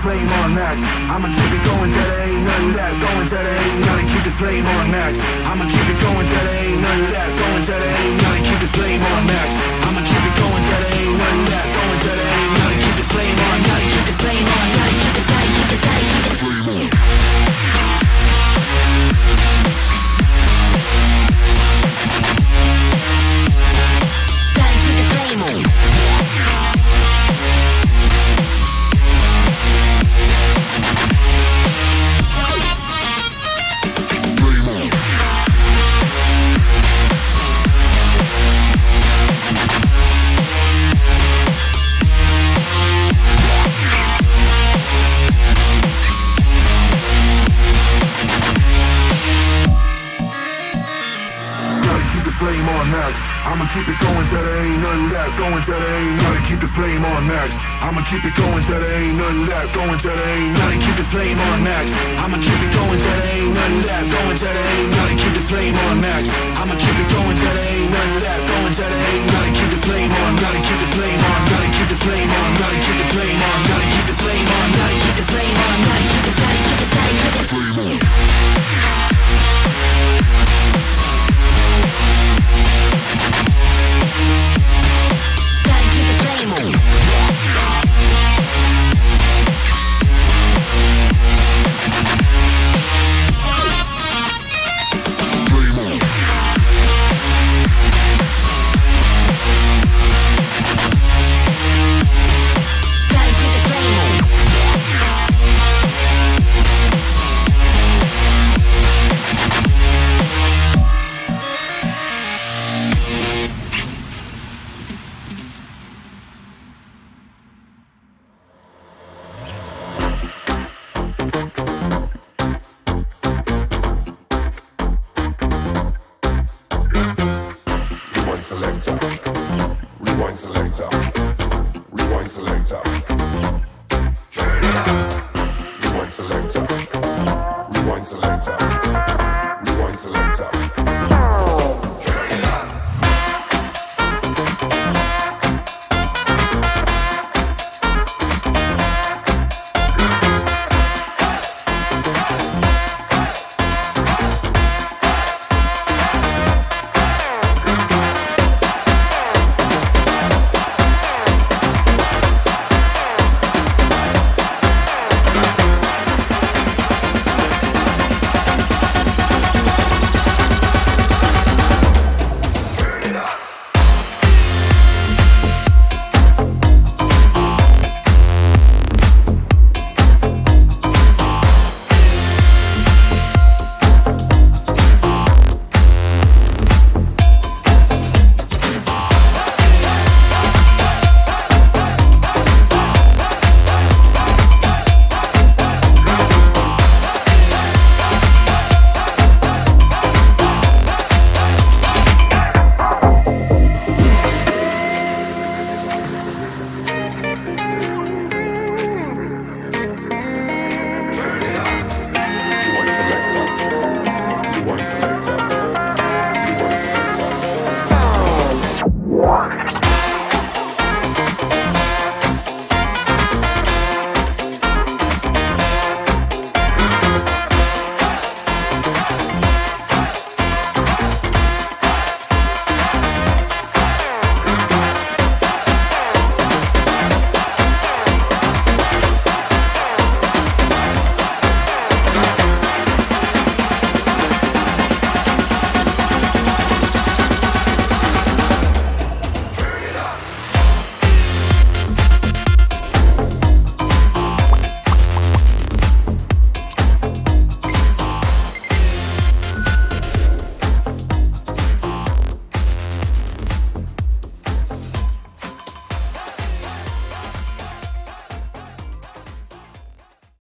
flame on max. I'ma keep it going till there ain't none left. Going till there ain't none. Keep the flame on max. I'ma keep it going till there ain't none left. Going till there ain't none. Keep the flame on max. I'ma keep it going till there ain't none left. Going till there ain't none. Keep the flame on. Gotta keep the flame on. Gotta keep the flame. Keep the flame. Keep the flame on. Gotta keep the flame on. Flame on max. I'ma keep it going till there ain't none left. Going till there ain't none. Keep the flame on max. I'ma keep it going till there ain't none left. Going till there ain't none. Keep the flame on max. I'ma keep it going till there ain't none left. Going till there ain't none. Keep the flame on max. I'ma keep it going till there ain't none left. Going till there ain't none. Keep the flame on. Gotta keep the flame on. Gotta keep the flame on. Gotta keep the flame on. Gotta keep the flame on. Gotta keep the flame on. Gotta keep the flame. Keep the flame. Keep the flame on. Gotta keep the flame on. Selector, rewind selector, rewind selector, rewind selector, rewind selector, rewind selector.